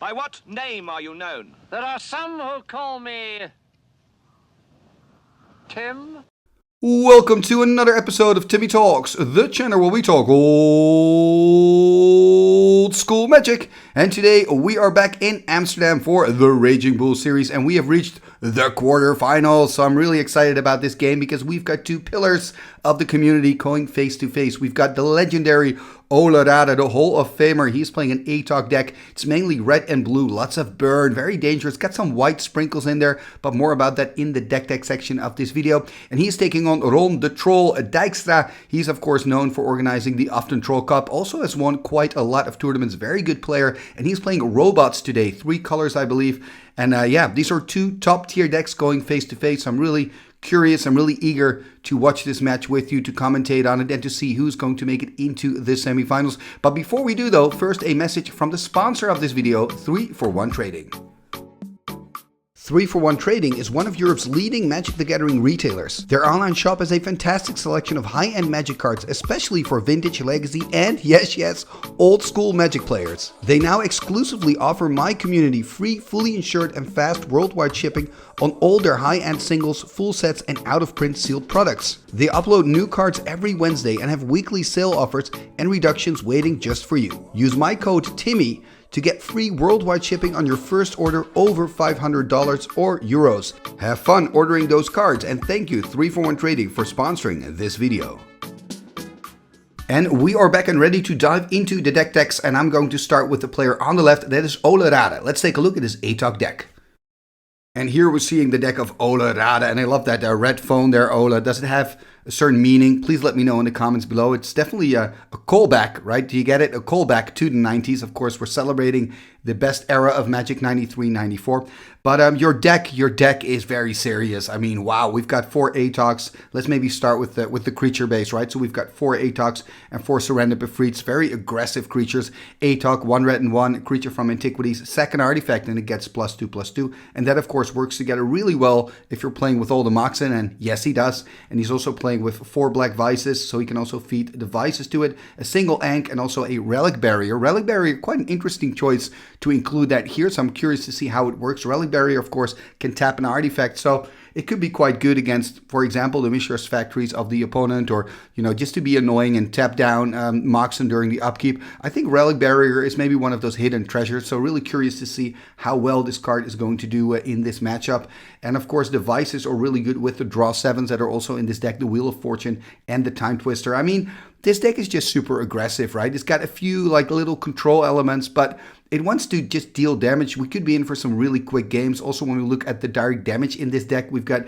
By what name are you known? There are some who call me Tim. Welcome to another episode of Timmy Talks, the channel where we talk old school magic. And today we are back in Amsterdam for the Raging Bull series, and we have reached the quarterfinals. So I'm really excited about this game because we've got two pillars of the community going face to face. We've got the legendary Olle Råde, the Hall of Famer. He's playing an Atog deck. It's mainly red and blue, lots of burn, very dangerous. Got some white sprinkles in there, but more about that in the deck section of this video. And he's taking on Ron Dijkstra. He's of course known for organizing the Often Troll Cup. Also has won quite a lot of tournaments. Very good player. And he's playing robots today. 3 colors, I believe. And yeah, these are two top tier decks going face to face. I'm really curious. I'm really eager to watch this match with you, to commentate on it, and to see who's going to make it into the semifinals. But before we do though, first a message from the sponsor of this video, 3for1 Trading. 3for1 Trading is one of Europe's leading Magic the Gathering retailers. Their online shop has a fantastic selection of high-end Magic cards, especially for vintage, legacy, and yes, old school Magic players. They now exclusively offer my community free, fully insured and fast worldwide shipping on all their high-end singles, full sets and out-of-print sealed products. They upload new cards every Wednesday and have weekly sale offers and reductions waiting just for you. Use my code TIMMY to get free worldwide shipping on your first order over $500 or euros. Have fun ordering those cards, and thank you 3for1 Trading for sponsoring this video. And we are back and ready to dive into the decks, and I'm going to start with the player on the left. That is Olle Råde. Let's take a look at his Atog deck. And here we're seeing the deck of Olle Råde, and I love that red phone there, Olle. Does it have a certain meaning? Please let me know in the comments below. It's definitely a callback, right? Do you get it? A callback to the 90s. Of course, we're celebrating the best era of Magic, 93, 94. But your deck is very serious. I mean, wow, we've got 4 Atogs. Let's maybe start with the creature base, right? So we've got 4 Atogs and 4 Surrender Befrieds, very aggressive creatures. Atog, 1 red and 1, creature from Antiquities, second artifact, and it gets +2/+2. And that, of course, works together really well if you're playing with all the Moxen, and yes, he does. And he's also playing with 4 black Vices, so he can also feed the Vices to it, a single Ankh, and also a Relic Barrier. Relic Barrier, quite an interesting choice to include that here, so I'm curious to see how it works. Relic Barrier, of course, can tap an artifact, so it could be quite good against, for example, the Mishra's Factories of the opponent, or, you know, just to be annoying and tap down Moxen during the upkeep. I think Relic Barrier is maybe one of those hidden treasures, so really curious to see how well this card is going to do in this matchup. And of course, the Vices are really good with the draw 7s that are also in this deck, the Wheel of Fortune and the Time Twister. I mean, this deck is just super aggressive, right? It's got a few like little control elements, but it wants to just deal damage. We could be in for some really quick games. Also, when we look at the direct damage in this deck, we've got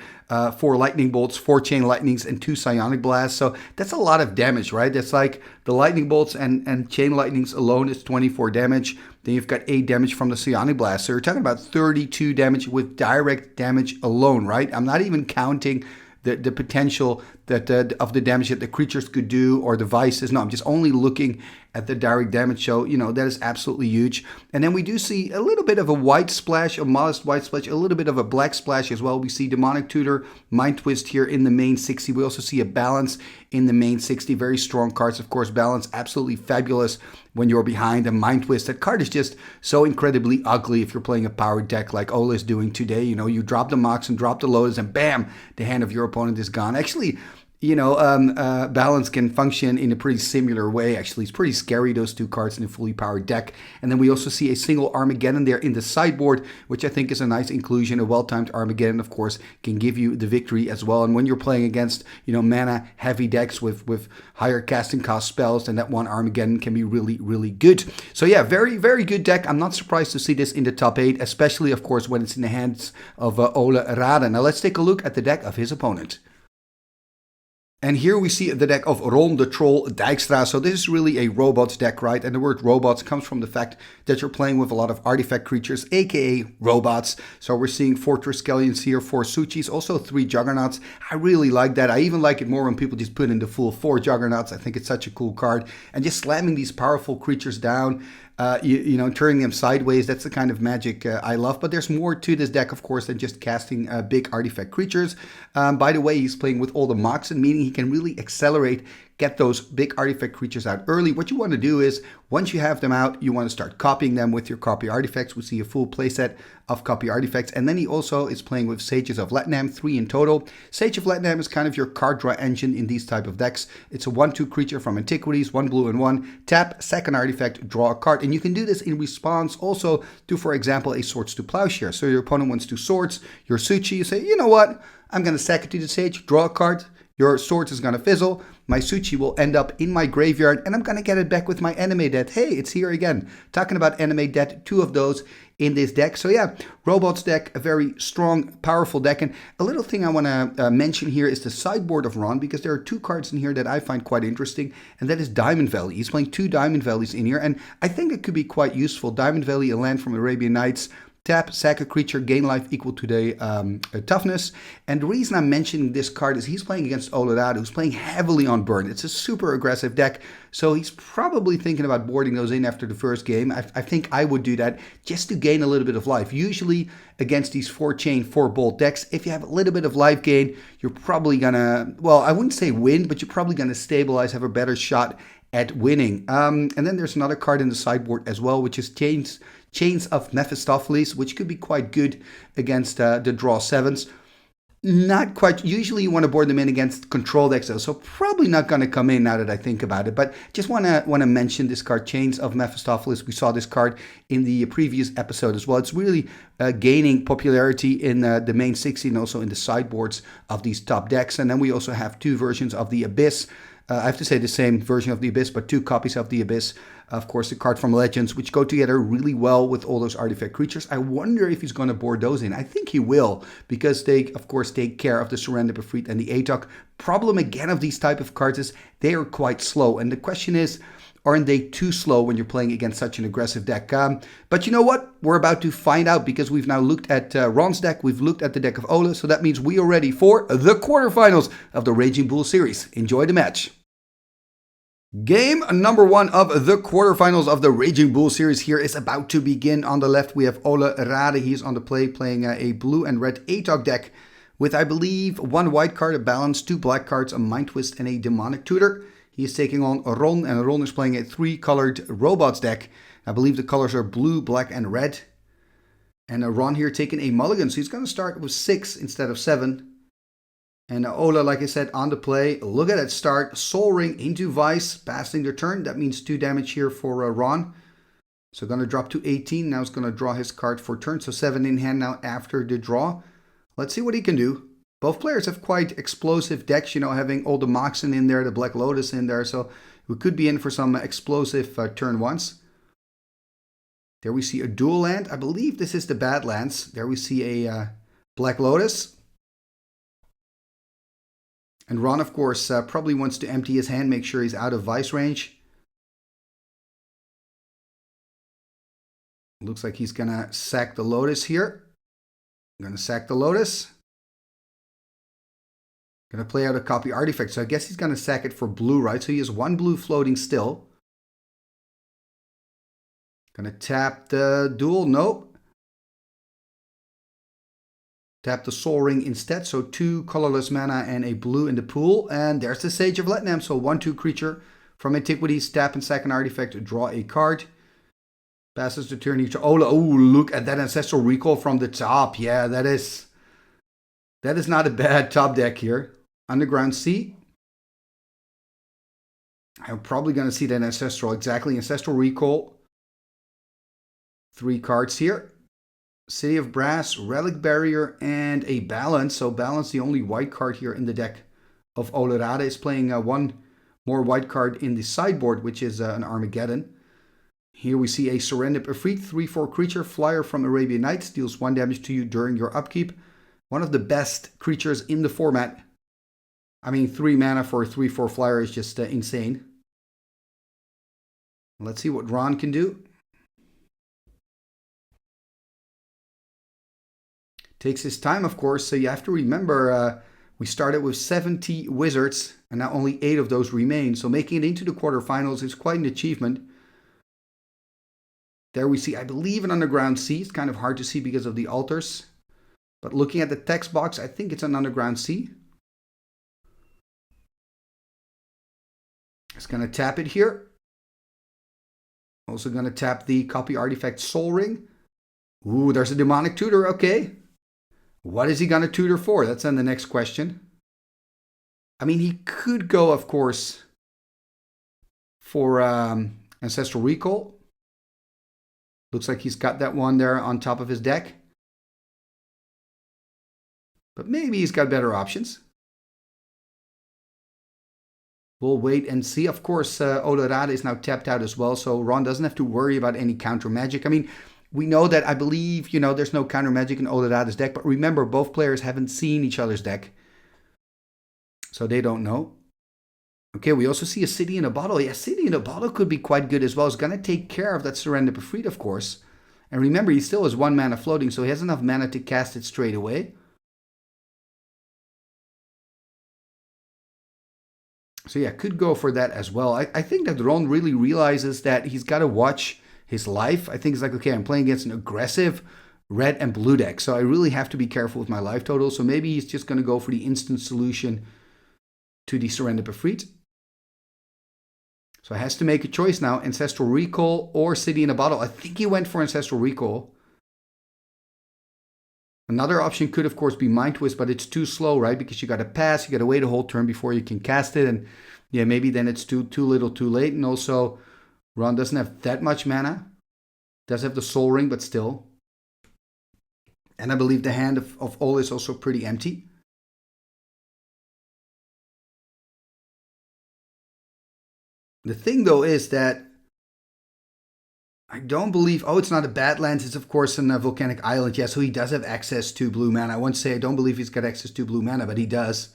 4 Lightning Bolts, 4 Chain Lightnings, and 2 Psionic Blasts. So that's a lot of damage, right? That's like the Lightning Bolts and Chain Lightnings alone is 24 damage. Then you've got 8 damage from the Psionic Blast. So you're talking about 32 damage with direct damage alone, right? I'm not even counting the potential that of the damage that the creatures could do or the Vices. No, I'm just only looking at the direct damage. So, you know, that is absolutely huge. And then we do see a little bit of a white splash, a modest white splash, a little bit of a black splash as well. We see Demonic Tutor, Mind Twist here in the main 60. We also see a Balance in the main 60. Very strong cards, of course. Balance, absolutely fabulous when you're behind. A Mind Twist, that card is just so incredibly ugly if you're playing a powered deck like Olle is doing today. You know, you drop the Mox and drop the Lotus and bam, the hand of your opponent is gone. Actually, you know, Balance can function in a pretty similar way, actually. It's pretty scary, those two cards in a fully powered deck. And then we also see a single Armageddon there in the sideboard, which I think is a nice inclusion. A well-timed Armageddon, of course, can give you the victory as well. And when you're playing against, you know, mana-heavy decks with higher casting cost spells, then that one Armageddon can be really, really good. So yeah, very, very good deck. I'm not surprised to see this in the top 8, especially, of course, when it's in the hands of Olle Råde. Now let's take a look at the deck of his opponent. And here we see the deck of Ron Dijkstra. So this is really a robots deck, right? And the word robots comes from the fact that you're playing with a lot of artifact creatures, aka robots. So we're seeing 4 Triskelions here, 4 Suchis, also 3 Juggernauts. I really like that. I even like it more when people just put in the full 4 Juggernauts. I think it's such a cool card. And just slamming these powerful creatures down, you know, turning them sideways, that's the kind of magic I love. But there's more to this deck, of course, than just casting big artifact creatures. By the way, he's playing with all the Moxen, meaning he can really accelerate get those big artifact creatures out early. What you want to do is, once you have them out, you want to start copying them with your copy artifacts. We see a full playset of copy artifacts. And then he also is playing with Sages of Latnam, 3 in total. Sage of Latnam is kind of your card draw engine in these type of decks. It's a 1/2 creature from Antiquities, 1 blue and 1. Tap, sack an artifact, draw a card. And you can do this in response also to, for example, a Swords to Plowshare. So your opponent wants 2 swords, your Suchi, you say, you know what? I'm going to sack it to the Sage, draw a card. Your Swords is going to fizzle. My Suchi will end up in my graveyard, and I'm going to get it back with my Anime Debt. Hey, it's here again. Talking about Anime Debt, 2 of those in this deck. So yeah, Robots deck, a very strong, powerful deck. And a little thing I want to mention here is the sideboard of Ron, because there are 2 cards in here that I find quite interesting, and that is Diamond Valley. He's playing 2 Diamond Valleys in here, and I think it could be quite useful. Diamond Valley, a land from Arabian Nights. Tap, sack a creature, gain life equal to the toughness. And the reason I'm mentioning this card is he's playing against Olle Råde, who's playing heavily on burn. It's a super aggressive deck, so he's probably thinking about boarding those in after the first game. I think I would do that just to gain a little bit of life. Usually against these 4-chain, 4-bolt decks, if you have a little bit of life gain, you're probably gonna, well, I wouldn't say win, but you're probably gonna stabilize, have a better shot at winning. And then there's another card in the sideboard as well, which is Chains of Mephistopheles, which could be quite good against the draw 7s. Not quite. Usually you want to board them in against control decks, though, so probably not going to come in now that I think about it. But just want to mention this card, Chains of Mephistopheles. We saw this card in the previous episode as well. It's really gaining popularity in the main 60 and also in the sideboards of these top decks. And then we also have 2 versions of the Abyss. I have to say the same version of the Abyss, but 2 copies of the Abyss. Of course, the card from Legends, which go together really well with all those artifact creatures. I wonder if he's going to board those in. I think he will, because they, of course, take care of the Surrender Befreed and the Atog. Problem, again, of these type of cards is they are quite slow. And the question is, aren't they too slow when you're playing against such an aggressive deck? But you know what? We're about to find out, because we've now looked at Ron's deck. We've looked at the deck of Olle. So that means we are ready for the quarterfinals of the Raging Bull series. Enjoy the match. Game number 1 of the quarterfinals of the Raging Bull series here is about to begin. On the left, we have Olle Råde. He's on the play playing a blue and red Atog deck with, I believe, 1 white card, a balance, 2 black cards, a Mind Twist, and a Demonic Tutor. He is taking on Ron, and Ron is playing a 3-colored Robots deck. I believe the colors are blue, black, and red. And Ron here taking a mulligan, so he's going to start with 6 instead of 7. And Olle, like I said, on the play. Look at that start. Soul Ring into Vice, passing the turn. That means 2 damage here for Ron. So going to drop to 18. Now he's going to draw his card for turn. So 7 in hand now after the draw. Let's see what he can do. Both players have quite explosive decks, you know, having all the Moxen in there, the Black Lotus in there. So we could be in for some explosive turn 1s. There we see a dual land. I believe this is the Badlands. There we see a Black Lotus. And Ron, of course, probably wants to empty his hand, make sure he's out of Vice range. Looks like he's going to sack the Lotus here. Going to sack the Lotus. Going to play out a copy artifact. So I guess he's going to sack it for blue, right? So he has 1 blue floating still. Going to tap the dual. Nope. Tap the Soul Ring instead, so 2 colorless mana and a blue in the pool. And there's the Sage of Latnam, so 1/2 creature from Antiquities. Tap and sack an artifact, draw a card. Passes the turn here to Olle. Oh, look at that Ancestral Recall from the top. Yeah, that is not a bad top deck here. Underground Sea. I'm probably going to see that Ancestral, exactly. Ancestral Recall. 3 cards here. City of Brass, Relic Barrier, and a Balance. So Balance, the only white card here in the deck of Olle Råde, is playing 1 more white card in the sideboard, which is an Armageddon. Here we see a Surrender Befreed, 3/4 creature, flyer from Arabian Nights, deals 1 damage to you during your upkeep. One of the best creatures in the format. I mean, 3 mana for a 3/4 flyer is just insane. Let's see what Ron can do. Takes his time, of course, so you have to remember we started with 70 wizards, and now only 8 of those remain. So making it into the quarterfinals is quite an achievement. There we see, I believe, an Underground Sea. It's kind of hard to see because of the altars. But looking at the text box, I think it's an Underground Sea. He's going to tap it here. Also going to tap the copy artifact Soul Ring. Ooh, there's a demonic tutor. Okay. What is he going to tutor for? That's then the next question. I mean, he could go, of course, for Ancestral Recall. Looks like he's got that one there on top of his deck. But maybe he's got better options. We'll wait and see. Of course, Olle Råde is now tapped out as well, so Ron doesn't have to worry about any counter magic. I mean, we know that, I believe, there's no counter magic in Olle Råde's deck, but remember, both players haven't seen each other's deck, so they don't know. Okay, we also see a City in a Bottle. Yeah, City in a Bottle could be quite good as well. It's going to take care of that Surrender Befried, of course. And remember, he still has 1 mana floating, so he has enough mana to cast it straight away. So yeah, could go for that as well. I think that Ron really realizes that he's got to watch his life. I think it's like, okay, I'm playing against an aggressive red and blue deck, so I really have to be careful with my life total. So maybe he's just going to go for the instant solution to the Surrender Befried. So he has to make a choice now, Ancestral Recall or City in a Bottle. I think he went for Ancestral Recall. Another option could, of course, be Mind Twist, but it's too slow, right? Because you got to pass, you got to wait a whole turn before you can cast it. And yeah, maybe then it's too little too late. And also, Ron doesn't have that much mana. Does have the Soul Ring, but still. And I believe the hand of Olle is also pretty empty. The thing, though, is that I don't believe... Oh, it's not a Badlands. It's, of course, a volcanic island. Yeah, so he does have access to blue mana. I won't say I don't believe he's got access to blue mana, but he does.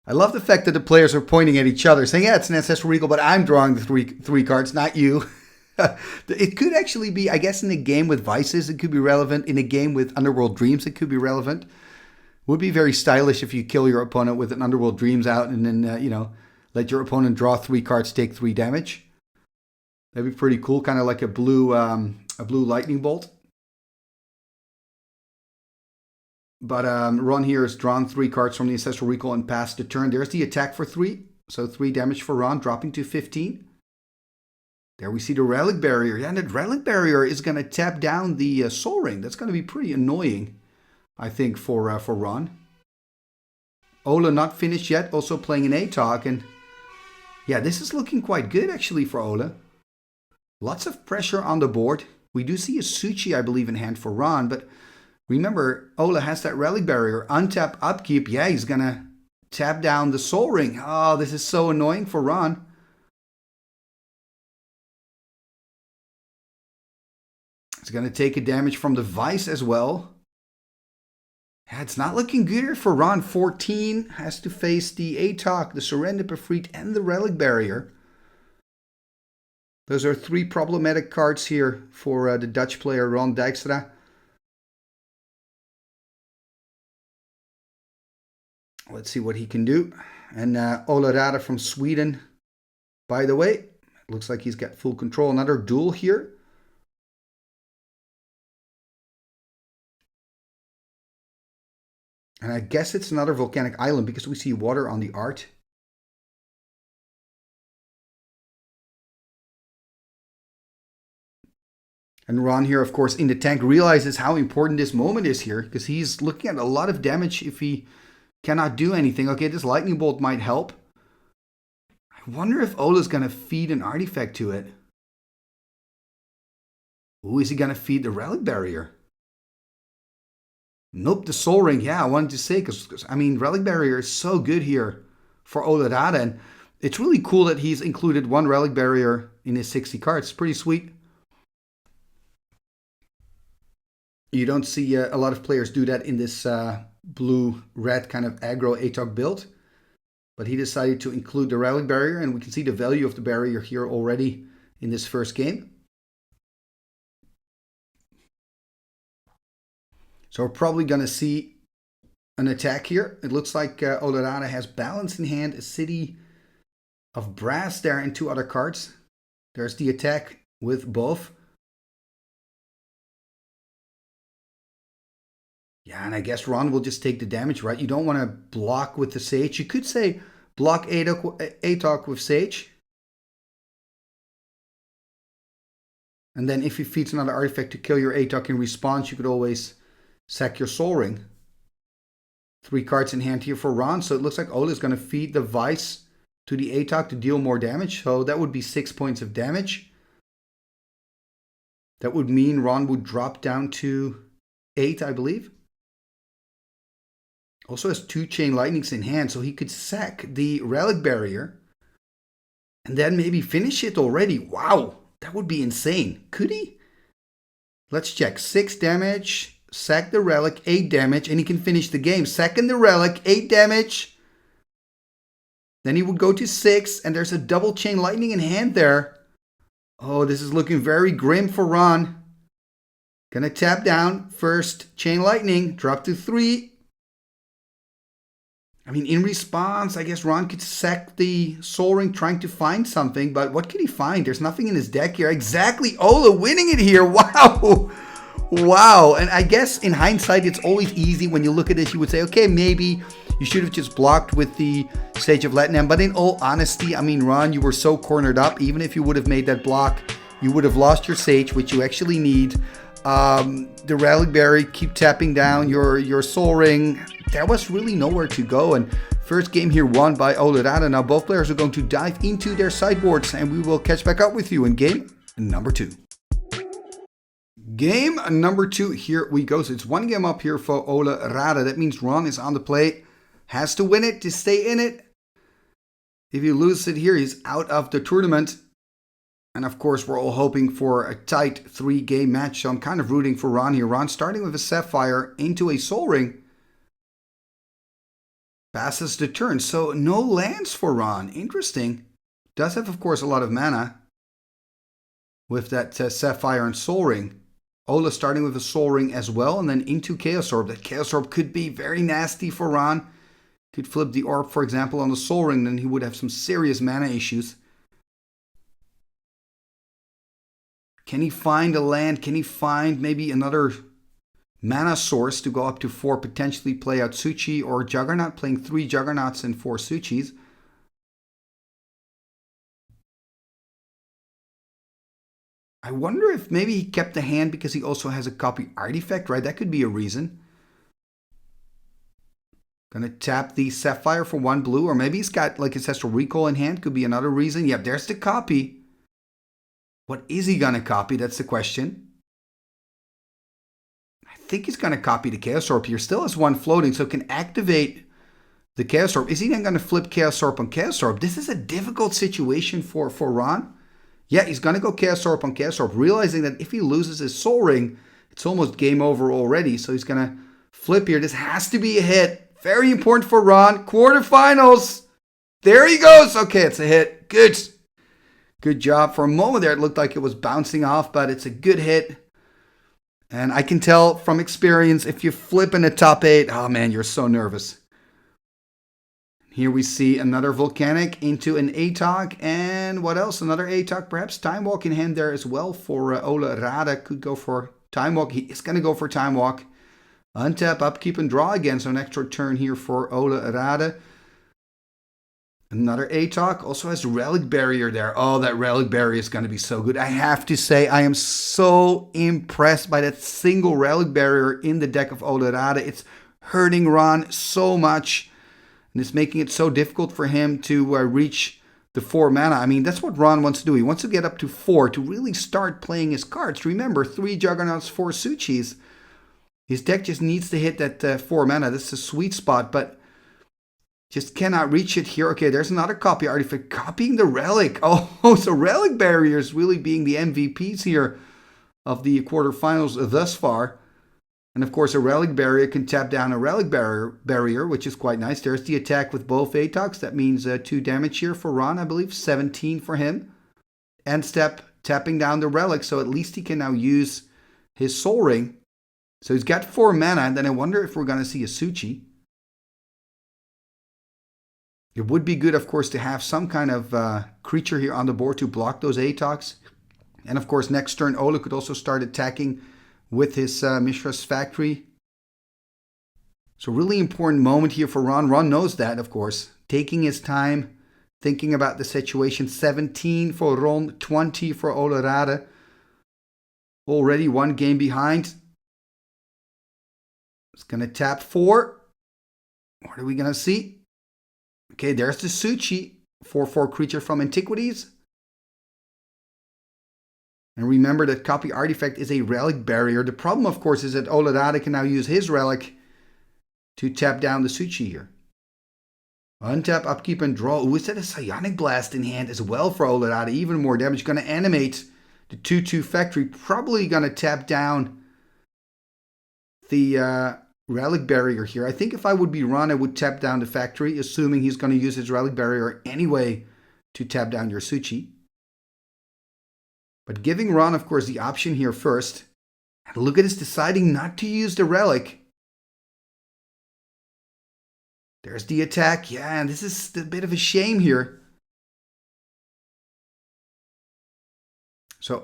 I love the fact that the players are pointing at each other, saying, yeah, it's an Ancestral Recall, but I'm drawing the three cards, not you. It could actually be, I guess, in a game with Vices, it could be relevant. In a game with Underworld Dreams, it could be relevant. Would be very stylish if you kill your opponent with an Underworld Dreams out and then, let your opponent draw 3 cards, take 3 damage. That'd be pretty cool, kind of like a blue lightning bolt. But Ron here has drawn 3 cards from the Ancestral Recall and passed the turn. There's the attack for 3. So 3 damage for Ron, dropping to 15. There we see the Relic Barrier. Yeah, and that Relic Barrier is going to tap down the Soul Ring. That's going to be pretty annoying, I think, for Ron. Olle not finished yet, also playing an Atog. And yeah, this is looking quite good, actually, for Olle. Lots of pressure on the board. We do see a Suchi, I believe, in hand for Ron, but remember, Olle has that Relic Barrier. Untap, upkeep. Yeah, he's going to tap down the Soul Ring. Oh, this is so annoying for Ron. He's going to take a damage from the Vice as well. Yeah, it's not looking good here for Ron. 14 has to face the Atog, the Surrender Befried, and the Relic Barrier. Those are 3 problematic cards here for the Dutch player Ron Dijkstra. Let's see what he can do. And Olle Råde from Sweden, by the way. Looks like he's got full control. Another duel here. And I guess it's another volcanic island because we see water on the art. And Ron here, of course, in the tank realizes how important this moment is here because he's looking at a lot of damage if he cannot do anything. Okay, this lightning bolt might help. I wonder if Olle's going to feed an artifact to it. Ooh, is he going to feed the Relic Barrier? Nope, the Soul Ring. Yeah, I wanted to say because, I mean, Relic Barrier is so good here for Olle Råde. And it's really cool that he's included 1 Relic Barrier in his 60 cards. It's pretty sweet. You don't see a lot of players do that in this blue-red kind of aggro Atog build. But he decided to include the Relic Barrier, and we can see the value of the barrier here already in this first game. So we're probably going to see an attack here. It looks like Olle Råde has balance in hand, a City of Brass there, and 2 other cards. There's the attack with both. Yeah, and I guess Ron will just take the damage, right? You don't want to block with the Sage. You could say block Atog with Sage. And then if he feeds another artifact to kill your Atog in response, you could always sack your Soul Ring. 3 cards in hand here for Ron. So it looks like Olle is going to feed the Vice to the Atog to deal more damage. So that would be 6 points of damage. That would mean Ron would drop down to 8, I believe. Also has 2 Chain Lightnings in hand, so he could sack the Relic Barrier and then maybe finish it already. Wow, that would be insane. Could he? Let's check. 6 damage, sack the Relic, 8 damage, and he can finish the game. Sacking the Relic, 8 damage. Then he would go to 6, and there's a double Chain Lightning in hand there. Oh, this is looking very grim for Ron. Gonna tap down. First Chain Lightning, drop to 3. I mean, in response, I guess Ron could sack the Soul Ring trying to find something, but what could he find? There's nothing in his deck here. Exactly, Olle winning it here. Wow. Wow. And I guess in hindsight, it's always easy when you look at this, you would say, okay, maybe you should have just blocked with the Sage of Latinum. But in all honesty, I mean, Ron, you were so cornered up. Even if you would have made that block, you would have lost your Sage, which you actually need. The Relic Berry, keep tapping down your Soul Ring. There was really nowhere to go. And first game here won by Olle Råde. Now both players are going to dive into their sideboards, and we will catch back up with you in game number 2. Game number 2, here we go. So it's 1 game up here for Olle Råde. That means Ron is on the plate. Has to win it to stay in it. If he loses it here, he's out of the tournament. And of course, we're all hoping for a tight 3-game match. So I'm kind of rooting for Ron here. Ron starting with a Sapphire into a Soul Ring. Passes the turn. So no lands for Ron. Interesting. Does have, of course, a lot of mana with that Sapphire and Soul Ring. Olle starting with a Soul Ring as well, and then into Chaos Orb. That Chaos Orb could be very nasty for Ron. Could flip the Orb, for example, on the Soul Ring, then he would have some serious mana issues. Can he find a land? Can he find maybe another mana source to go up to 4, potentially play out Suchi or Juggernaut, playing 3 Juggernauts and 4 Suchis? I wonder if maybe he kept the hand because he also has a copy artifact, right? That could be a reason. Gonna tap the Sapphire for 1 blue, or maybe he's got like Ancestral Recall in hand, could be another reason. Yep, there's the copy. What is he gonna copy? That's the question. I think he's gonna copy the Chaos Orb here. Still has 1 floating, so can activate the Chaos Orb. Is he then gonna flip Chaos Orb on Chaos Orb? This is a difficult situation for Ron. Yeah, he's gonna go Chaos Orb on Chaos Orb, realizing that if he loses his Soul Ring, it's almost game over already. So he's gonna flip here. This has to be a hit. Very important for Ron. Quarterfinals. There he goes. Okay, it's a hit. Good. Good job. For a moment there, it looked like it was bouncing off, but it's a good hit. And I can tell from experience, if you flip in a top 8, oh man, you're so nervous. Here we see another Volcanic into an Atog. And what else? Another Atog. Perhaps Time Walk in hand there as well for Olle Råde. Could go for Time Walk. He is going to go for Time Walk. Untap, upkeep, and draw again. So an extra turn here for Olle Råde. Another Atog. Also has Relic Barrier there. Oh, that Relic Barrier is going to be so good. I have to say, I am so impressed by that single Relic Barrier in the deck of Olle Råde. It's hurting Ron so much. And it's making it so difficult for him to reach the 4 mana. I mean, that's what Ron wants to do. He wants to get up to 4 to really start playing his cards. Remember, 3 Juggernauts, 4 Suchis. His deck just needs to hit that 4 mana. That's a sweet spot, but just cannot reach it here. Okay, there's another copy artifact. Copying the Relic. Oh, so Relic Barriers really being the MVPs here of the quarterfinals thus far. And of course, a Relic Barrier can tap down a Relic Barrier, which is quite nice. There's the attack with both Atogs. That means 2 damage here for Ron, I believe. 17 for him. End step, tapping down the Relic. So at least he can now use his Soul Ring. So he's got 4 mana, and then I wonder if we're going to see a Suchi. It would be good, of course, to have some kind of creature here on the board to block those Atogs. And of course, next turn, Olle could also start attacking with his Mishra's Factory. So really important moment here for Ron. Ron knows that, of course. Taking his time, thinking about the situation. 17 for Ron, 20 for Olle Råde. Already one game behind. It's going to tap 4. What are we going to see? Okay, there's the Suchi. 4/4 creature from Antiquities. And remember that copy artifact is a relic barrier. The problem, of course, is that Olle Råde can now use his relic to tap down the Suchi here. Untap, upkeep, and draw. Ooh, is that a Psionic Blast in hand as well for Olle Råde? Even more damage. Going to animate the 2/2 factory. Probably going to tap down the relic barrier here. I think if I would be Ron, I would tap down the factory, assuming he's going to use his relic barrier anyway to tap down your Suchi. But giving Ron, of course, the option here first. And look at us deciding not to use the relic. There's the attack. Yeah, and this is a bit of a shame here. So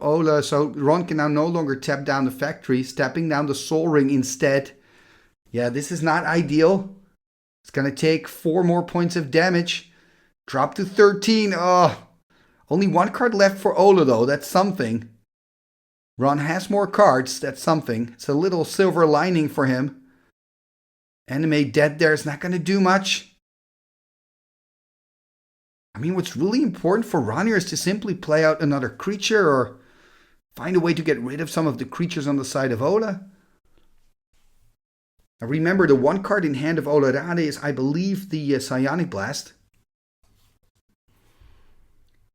Ron can now no longer tap down the factory, tapping down the Soul Ring instead. Yeah, this is not ideal. It's going to take 4 more points of damage. Drop to 13. Oh, only 1 card left for Olle, though. That's something. Ron has more cards. That's something. It's a little silver lining for him. Animate dead there is not going to do much. I mean, what's really important for Ron here is to simply play out another creature or find a way to get rid of some of the creatures on the side of Olle. Now remember, the 1 card in hand of Olle Råde is, I believe, the Psionic Blast.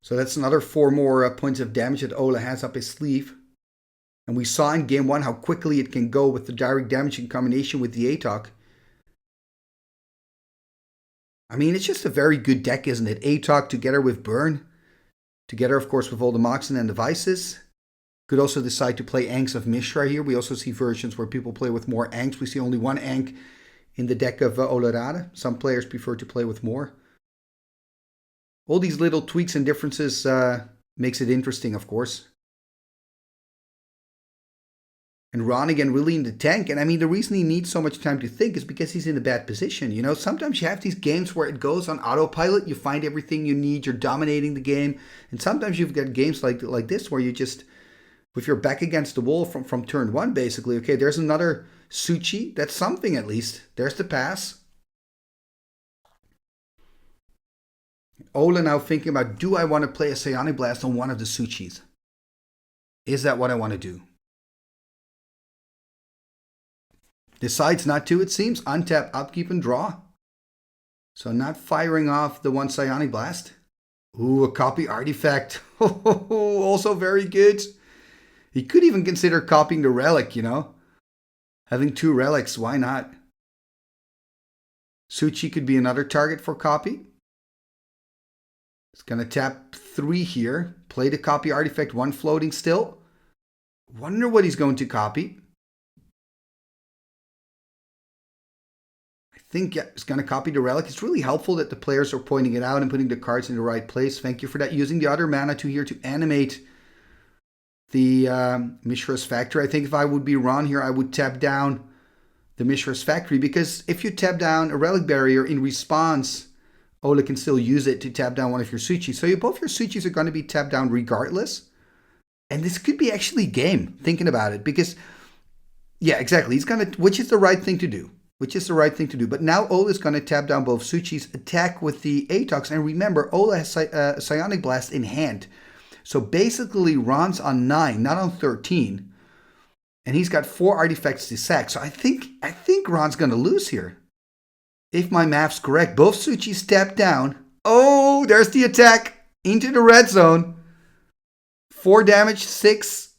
So that's another 4 more points of damage that Olle has up his sleeve. And we saw in game 1 how quickly it can go with the direct damage in combination with the Atog. I mean, it's just a very good deck, isn't it? Atog together with Burn. Together, of course, with all the Moxen and devices. Could also decide to play Anks of Mishra here. We also see versions where people play with more Anks. We see only 1 Ank in the deck of Olle Råde. Some players prefer to play with more. All these little tweaks and differences makes it interesting, of course. And Ron again really in the tank. And I mean, the reason he needs so much time to think is because he's in a bad position. You know, sometimes you have these games where it goes on autopilot. You find everything you need. You're dominating the game. And sometimes you've got games like this where you just, with your back against the wall from turn 1, basically. Okay, there's another Suchi. That's something at least. There's the pass. Olle now thinking about, do I want to play a Psionic Blast on one of the Suchis? Is that what I want to do? Decides not to, it seems. Untap, upkeep, and draw. So not firing off the 1 Psionic Blast. Ooh, a copy artifact. Also very good. He could even consider copying the relic, you know. Having 2 relics, why not? Suchi could be another target for copy. It's going to tap 3 here. Play the copy artifact, 1 floating still. Wonder what he's going to copy. I think it's going to copy the relic. It's really helpful that the players are pointing it out and putting the cards in the right place. Thank you for that. Using the other mana here to animate the Mishra's Factory. I think if I would be Ron here, I would tap down the Mishra's Factory, because if you tap down a relic barrier in response, Olle can still use it to tap down one of your Suchis. So both your Suchis are going to be tapped down regardless. And this could be actually game, thinking about it, because, yeah, exactly. He's going to, which is the right thing to do. But now Olle is going to tap down both Suchis, attack with the Atogs. And remember, Olle has Psionic Blast in hand. So basically, Ron's on 9, not on 13. And he's got 4 artifacts to sack. So I think Ron's going to lose here. If my math's correct, both Suchis tap down. Oh, there's the attack into the red zone. 4 damage, 6.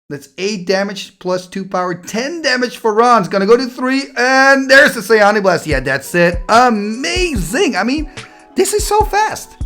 That's 8 damage plus 2 power. 10 damage for Ron. It's going to go to 3. And there's the Psionic Blast. Yeah, that's it. Amazing. I mean, this is so fast.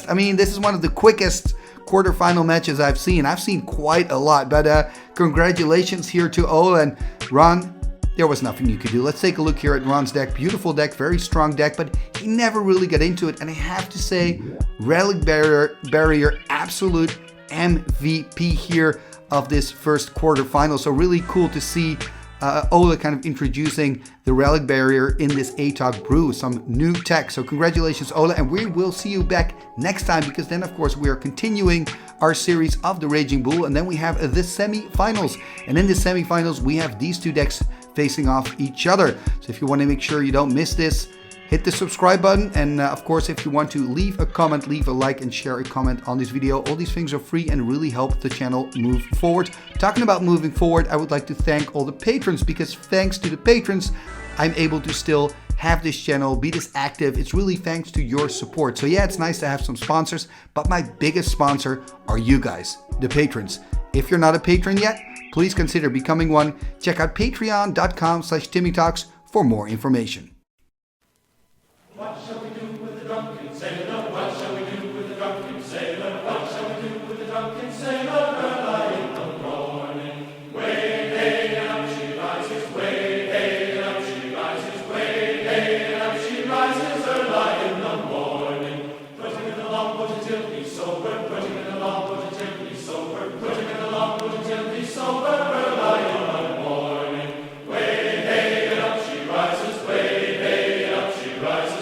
I mean, this is one of the quickest quarterfinal matches I've seen. I've seen quite a lot. But congratulations here to Olle and Ron. There was nothing you could do. Let's take a look here at Ron's deck. Beautiful deck, very strong deck, but he never really got into it. And I have to say, Relic Barrier, absolute MVP here of this first quarterfinal. So really cool to see Olle kind of introducing the Relic Barrier in this Atog brew, some new tech. So congratulations, Olle, and we will see you back next time, because then, of course, we are continuing our series of the Raging Bull, and then we have the semi-finals. And in the semi-finals, we have these two decks facing off each other. So if you want to make sure you don't miss this, hit the subscribe button, and of course, if you want to leave a comment, leave a like and share a comment on this video. All these things are free and really help the channel move forward. Talking about moving forward, I would like to thank all the patrons, because thanks to the patrons, I'm able to still have this channel, be this active. It's really thanks to your support. So yeah, it's nice to have some sponsors, but my biggest sponsor are you guys, the patrons. If you're not a patron yet, please consider becoming one. Check out patreon.com/TimmyTalks for more information. What shall we do with the drunken sailor? What shall we do with the drunken sailor? What shall we do with the drunken sailor? Early in the morning, way hey and up she rises, way hey and up she rises, way hey and up she rises. Early in the morning, putting in the longboat until he's sober, putting in the longboat until he's sober, putting in the longboat until he's sober. Early in the morning, way hey and up she rises, way hey and up she rises.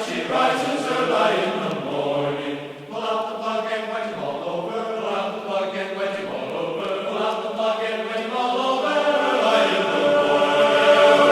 She rises early in the morning. Pull out the plug and wet him all over. Pull out the plug and wet him all over. Pull out the plug and wet him all over. Early in the morning.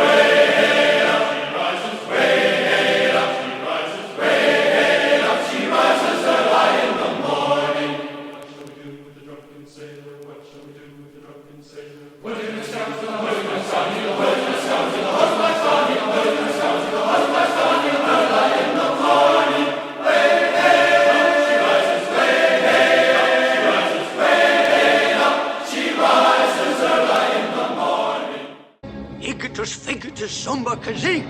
Way hey up she rises. Way hey up she rises. Way hey up she rises early in the morning. What shall we do with the drunken sailor? What shall we do with the drunken sailor? Putting the scouts in the host my son. Putting the scouts in the host my son. Putting the scouts in the host my son. Early in the morning, way hey up she rises, way hey up she rises, way hey up she rises early in the morning. Igitus figitus sumba kazee.